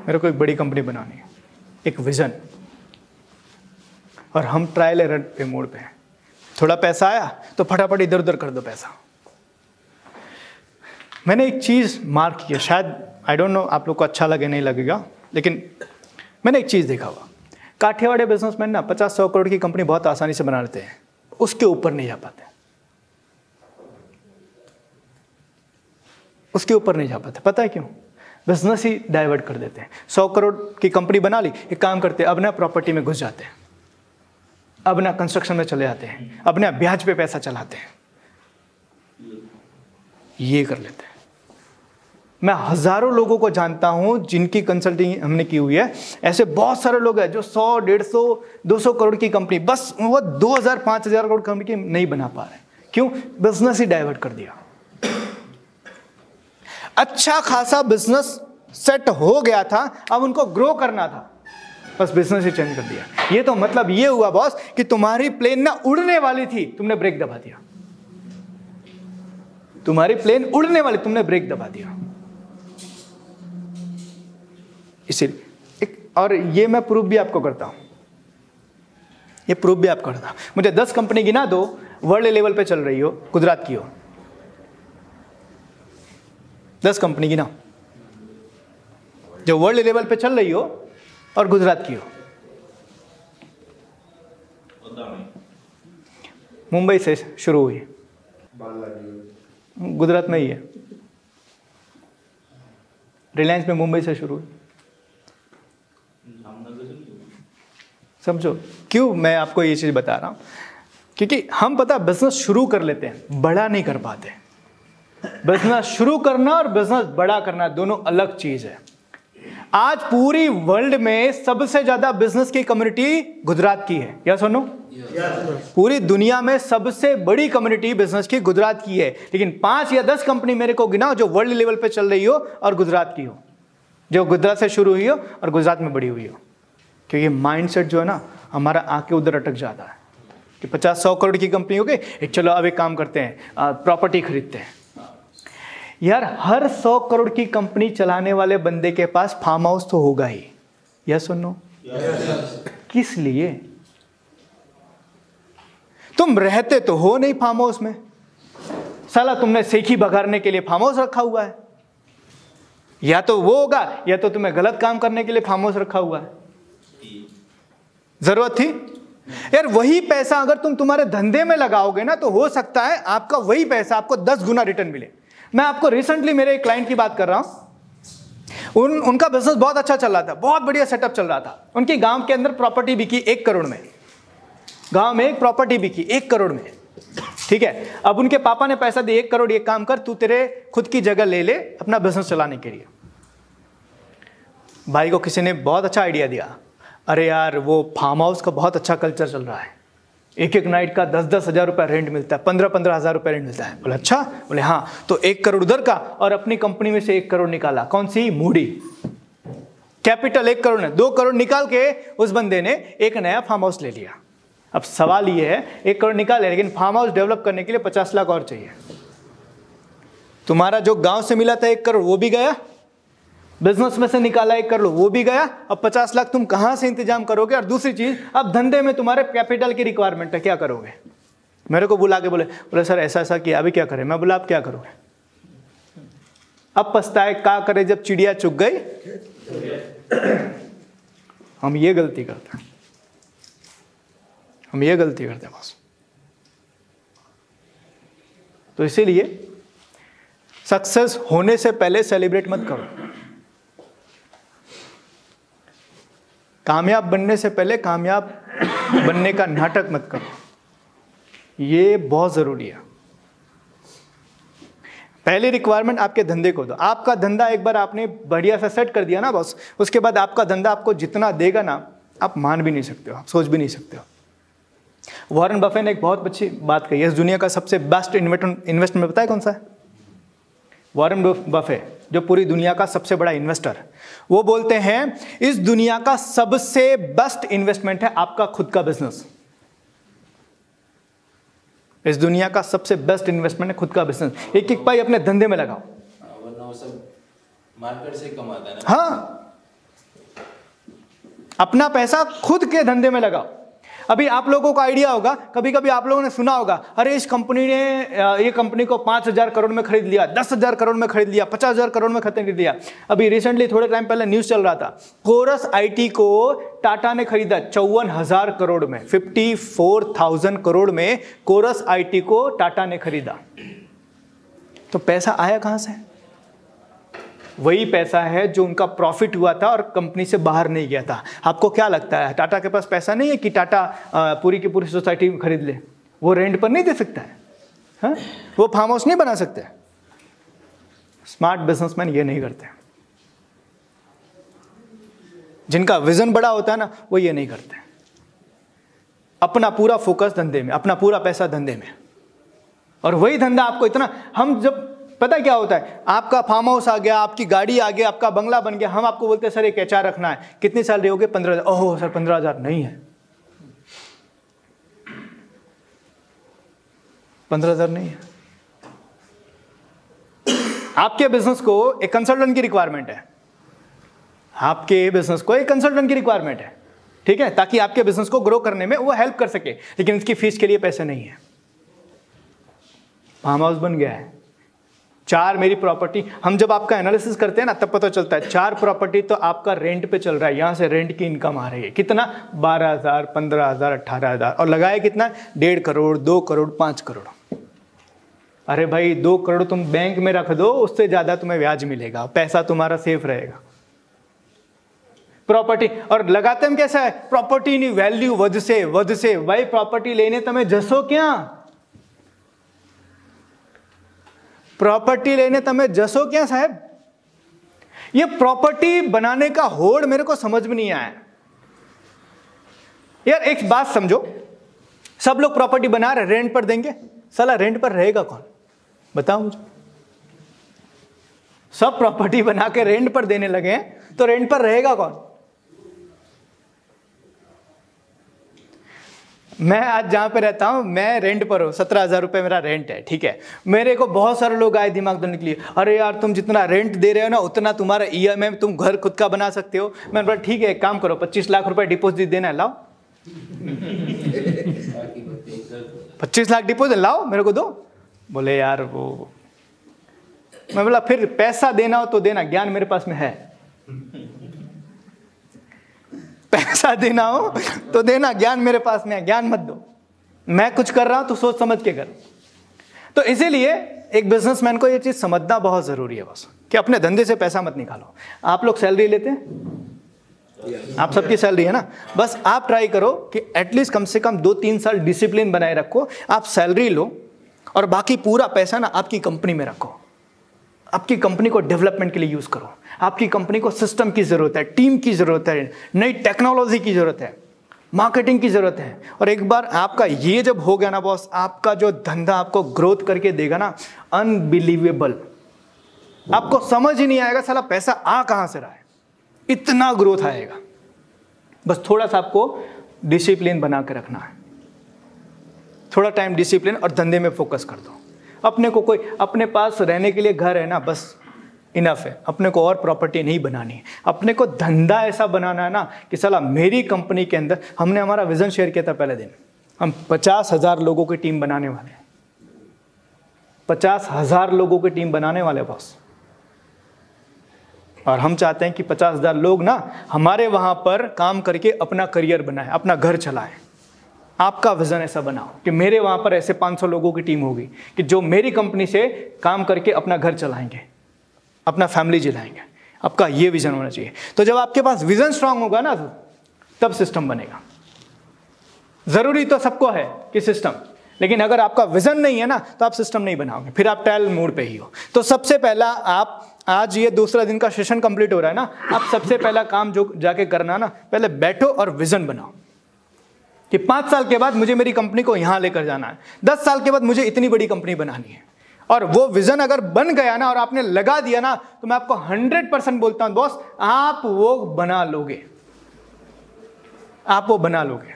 मेरे को एक बड़ी कंपनी बनानी है, एक विजन, और हम ट्रायल एरर पे मोड पे हैं। थोड़ा पैसा आया तो फटाफट इधर उधर कर दो पैसा। मैंने एक चीज़ मार्क की है, शायद आई डोंट नो आप लोग को अच्छा लगे नहीं लगेगा, लेकिन मैंने एक चीज़ देखा हुआ, काठियावाड़ी बिजनेसमैन ना 50-100 करोड़ की कंपनी बहुत आसानी से बना लेते हैं, उसके ऊपर नहीं जा पाते, उसके ऊपर नहीं जा पाते। पता है क्यों? बिजनेस ही डाइवर्ट कर देते हैं। 100 करोड़ की कंपनी बना ली, एक काम करते हैं, अब ना प्रॉपर्टी में घुस जाते हैं, अब ना कंस्ट्रक्शन में चले जाते हैं, अब ना ब्याज पे पैसा चलाते हैं, ये कर लेते हैं। मैं हजारों लोगों को जानता हूं जिनकी कंसल्टिंग हमने की हुई है, ऐसे बहुत सारे लोग हैं जो 100, 150, 200 करोड़ की कंपनी, बस वो 2000, 5000 करोड़ कंपनी नहीं बना पा रहे। क्यों? बिजनेस ही डाइवर्ट कर दिया। अच्छा खासा बिजनेस सेट हो गया था, अब उनको ग्रो करना था, बस बिजनेस ही चेंज कर दिया। ये तो मतलब ये हुआ बॉस कि तुम्हारी प्लेन ना उड़ने वाली थी, तुमने ब्रेक दबा दिया। तुम्हारी प्लेन उड़ने वाली, तुमने ब्रेक दबा दिया। इसीलिए और ये मैं प्रूफ भी आपको करता हूं, ये प्रूफ भी आपको करता हूं। मुझे 10 कंपनी गिना दो वर्ल्ड लेवल पे चल रही हो, गुजरात की हो, 10 कंपनी गिना जो वर्ल्ड लेवल पे चल रही हो और गुजरात की हो। मुंबई से शुरू हुई, गुजरात में ही है। रिलायंस में मुंबई से शुरू हुई। समझो क्यों मैं आपको ये चीज बता रहा हूं? क्योंकि हम पता बिजनेस शुरू कर लेते हैं, बड़ा नहीं कर पाते। बिजनेस शुरू करना और बिजनेस बड़ा करना दोनों अलग चीज है। आज पूरी वर्ल्ड में सबसे ज्यादा बिजनेस की कम्युनिटी गुजरात की है, या सुनो? पूरी दुनिया में सबसे बड़ी कम्युनिटी बिजनेस की गुजरात की है, लेकिन 5 या 10 कंपनी मेरे को गिनाओ जो वर्ल्ड लेवल पे चल रही हो और गुजरात की हो, जो गुजरात से शुरू हुई हो और गुजरात में बड़ी हुई हो। क्योंकि माइंडसेट जो है ना हमारा आके उधर अटक जाता है कि 50-100 करोड़ की कंपनी हो गई, चलो अब एक काम करते हैं, प्रॉपर्टी खरीदते हैं। यार हर 100 करोड़ की कंपनी चलाने वाले बंदे के पास फार्म हाउस तो होगा ही, या सुनो? किस लिए? तुम रहते तो हो नहीं फार्म हाउस में, साला तुमने सेखी बघारने के लिए फार्म हाउस रखा हुआ है, या तो वो होगा या तो तुम्हें गलत काम करने के लिए फार्म हाउस रखा हुआ है। जरूरत थी यार, वही पैसा अगर तुम तुम्हारे धंधे में लगाओगे ना तो हो सकता है आपका वही पैसा आपको 10 गुना रिटर्न मिले। मैं आपको रिसेंटली मेरे एक क्लाइंट की बात कर रहा हूं, उनका बिजनेस बहुत अच्छा चल रहा था, बहुत बढ़िया सेटअप चल रहा था। उनकी गांव के अंदर प्रॉपर्टी बिकी 1 करोड़ में, गांव में एक प्रॉपर्टी बिकी 1 करोड़ में, ठीक है। अब उनके पापा ने पैसा दिया 1 करोड़, ये काम कर, तू तेरे खुद की जगह ले ले अपना बिजनेस चलाने के लिए। भाई को किसी ने बहुत अच्छा आइडिया दिया, अरे यार वो फार्म हाउस का बहुत अच्छा कल्चर चल रहा है, एक नाइट का 10-10 हज़ार रुपया रेंट मिलता है, 15-15 हज़ार रुपया रेंट मिलता है। बोले अच्छा? बोले हाँ। तो 1 करोड़ उधर का और अपनी कंपनी में से 1 करोड़ निकाला। कौन सी? मूडी कैपिटल 1 करोड़ ने 2 करोड़ निकाल के उस बंदे ने एक नया फार्म हाउस ले लिया। अब सवाल ये है, 1 करोड़ निकाले लेकिन फार्म हाउस डेवलप करने के लिए 50 लाख और चाहिए। तुम्हारा जो गांव से मिला था 1 करोड़ वो भी गया, बिजनेस में से निकाला 1 करोड़ वो भी गया, अब 50 लाख तुम कहां से इंतजाम करोगे? और दूसरी चीज, अब धंधे में तुम्हारे कैपिटल की रिक्वायरमेंट है, क्या करोगे? मेरे को बुला के बोले सर ऐसा ऐसा किया, अभी क्या करें? मैं बोला आप क्या करोगे? अब पछताए क्या करे जब चिड़िया चुग गई। हम ये गलती करते हैं, हम ये गलती करते हैं बस। तो इसीलिए सक्सेस होने से पहले सेलिब्रेट मत करो, कामयाब बनने से पहले कामयाब बनने का नाटक मत करो, ये बहुत जरूरी है। पहली रिक्वायरमेंट आपके धंधे को दो। आपका धंधा एक बार आपने बढ़िया से सेट कर दिया ना बॉस, उसके बाद आपका धंधा आपको जितना देगा ना आप मान भी नहीं सकते हो, आप सोच भी नहीं सकते हो। वॉरेन बफे ने एक बहुत अच्छी बात कही है, इस दुनिया का सबसे बेस्ट इन्वेस्टमेंट पता है कौन सा है? वॉरेन बफे जो पूरी दुनिया का सबसे बड़ा इन्वेस्टर, वो बोलते हैं इस दुनिया का सबसे बेस्ट इन्वेस्टमेंट है आपका खुद का बिजनेस। इस दुनिया का सबसे बेस्ट इन्वेस्टमेंट है खुद का बिजनेस। एक एक पाई अपने धंधे में लगाओ, वरना वो सब मार्केट से कमाता है ना। हाँ, अपना पैसा खुद के धंधे में लगाओ। अभी आप लोगों को आइडिया होगा, कभी कभी आप लोगों ने सुना होगा, अरे इस कंपनी ने ये कंपनी को 5,000 करोड़ में खरीद लिया, 10,000 करोड़ में खरीद लिया, 50,000 करोड़ में खरीद लिया। अभी रिसेंटली थोड़े टाइम पहले न्यूज चल रहा था, कोरस आईटी को टाटा ने खरीदा 54,000 करोड़ में, 54,000 करोड़ में कोरस आईटी को टाटा ने खरीदा। तो पैसा आया कहां से? वही पैसा है जो उनका प्रॉफिट हुआ था और कंपनी से बाहर नहीं गया था। आपको क्या लगता है टाटा के पास पैसा नहीं है कि टाटा पूरी की पूरी सोसाइटी खरीद ले? वो रेंट पर नहीं दे सकता है, हाँ? वो फार्म हाउस नहीं बना सकते। स्मार्ट बिजनेसमैन ये नहीं करते। जिनका विजन बड़ा होता है ना, वो ये नहीं करते। अपना पूरा फोकस धंधे में, अपना पूरा पैसा धंधे में, और वही धंधा आपको इतना, हम जब पता क्या होता है, आपका फार्म हाउस आ गया, आपकी गाड़ी आ गया, आपका बंगला बन गया, हम आपको बोलते हैं सर एक एचआर रखना है, कितनी सैलरी होगी? 15,000। ओहो सर 15,000 नहीं है, 15,000 नहीं है। आपके बिजनेस को एक कंसल्टेंट की रिक्वायरमेंट है, आपके बिजनेस को एक कंसल्टेंट की रिक्वायरमेंट है, ठीक है, ताकि आपके बिजनेस को ग्रो करने में वो हेल्प कर सके, लेकिन इसकी फीस के लिए पैसे नहीं है। फार्म हाउस बन गया है, 4 मेरी प्रॉपर्टी, हम जब आपका एनालिसिस करते हैं ना तब पता चलता है 4 प्रॉपर्टी तो आपका रेंट पे चल रहा है, यहां से रेंट की इनकम आ रही है। कितना? 12,000, 15,000, 18,000, और लगाया कितना? 1.5 करोड़, 2 करोड़, 5 करोड़। अरे भाई 2 करोड़ तुम बैंक में रख दो, उससे ज्यादा तुम्हें ब्याज मिलेगा, पैसा तुम्हारा सेफ रहेगा। प्रॉपर्टी, और लगाते हम कैसा है, प्रॉपर्टी नहीं वैल्यू वध से। भाई प्रॉपर्टी लेने तुम्हें जसो क्या? प्रॉपर्टी लेने तमें जसो क्या साहब? ये प्रॉपर्टी बनाने का होड़ मेरे को समझ में नहीं आया यार। एक बात समझो, सब लोग प्रॉपर्टी बना रहे, रेंट पर देंगे, साला रेंट पर रहेगा कौन? बताओ मुझे। सब प्रॉपर्टी बना के रेंट पर देने लगे हैं, तो रेंट पर रहेगा कौन? मैं आज जहां पे रहता हूं, मैं रेंट पर हूं, 17,000 रुपए मेरा रेंट है, ठीक है। मेरे को बहुत सारे लोग आए दिमाग देने के लिए, अरे यार तुम जितना रेंट दे रहे हो ना उतना तुम्हारा ईएमआई तुम घर खुद का बना सकते हो। मैंने बोला ठीक है, एक काम करो, 25 लाख रुपए डिपॉजिट देना है, लाओ 25 लाख डिपॉजिट लाओ, मेरे को दो। बोले यार वो, मैं बोला फिर पैसा देना हो तो देना, ज्ञान मेरे पास में है, पैसा देना हो तो देना, ज्ञान मेरे पास में है, ज्ञान मत दो। मैं कुछ कर रहा हूं तो सोच समझ के कर। तो इसीलिए एक बिजनेसमैन को यह चीज समझना बहुत जरूरी है बस, कि अपने धंधे से पैसा मत निकालो। आप लोग सैलरी लेते हैं, आप सबकी सैलरी है ना, बस आप ट्राई करो कि एटलीस्ट कम से कम 2-3 साल डिसिप्लिन बनाए रखो। आप सैलरी लो और बाकी पूरा पैसा ना आपकी कंपनी में रखो, आपकी कंपनी को डेवलपमेंट के लिए यूज करो। आपकी कंपनी को सिस्टम की जरूरत है, टीम की जरूरत है, नई टेक्नोलॉजी की जरूरत है, मार्केटिंग की जरूरत है। और एक बार आपका ये जब हो गया ना बॉस, आपका जो धंधा आपको ग्रोथ करके देगा ना, अनबिलीवेबल। आपको समझ ही नहीं आएगा साला पैसा आ कहां से रहा है, इतना ग्रोथ आएगा। बस थोड़ा सा आपको डिसिप्लिन बना के रखना है, थोड़ा टाइम डिसिप्लिन और धंधे में फोकस कर दो। अपने को कोई, अपने पास रहने के लिए घर है ना, बस इनफ है। अपने को और प्रॉपर्टी नहीं बनानी है। अपने को धंधा ऐसा बनाना है ना कि साला मेरी कंपनी के अंदर, हमने हमारा विजन शेयर किया था पहले दिन, हम 50,000 लोगों की टीम बनाने वाले हैं, 50,000 लोगों की टीम बनाने वाले बॉस। और हम चाहते हैं कि 50,000 लोग ना हमारे वहां पर काम करके अपना करियर बनाए, अपना घर चलाए। आपका विजन ऐसा बनाओ कि मेरे वहां पर ऐसे 500 लोगों की टीम होगी कि जो मेरी कंपनी से काम करके अपना घर चलाएंगे, अपना फैमिली जिलाएंगे। आपका ये विजन होना चाहिए। तो जब आपके पास विजन स्ट्रांग होगा ना, तब सिस्टम बनेगा। जरूरी तो सबको है कि सिस्टम, लेकिन अगर आपका विजन नहीं है ना, तो आप सिस्टम नहीं बनाओगे, फिर आप ट्रायल मोड पे ही हो। तो सबसे पहला, आप आज ये दूसरा दिन का सेशन कंप्लीट हो रहा है ना, आप सबसे पहला काम जो जाके करना ना, पहले बैठो और विजन बनाओ कि 5 साल के बाद मुझे मेरी कंपनी को यहां लेकर जाना है, 10 साल के बाद मुझे इतनी बड़ी कंपनी बनानी है। और वो विजन अगर बन गया ना और आपने लगा दिया ना, तो मैं आपको 100% बोलता हूं बॉस, आप वो बना लोगे, आप वो बना लोगे।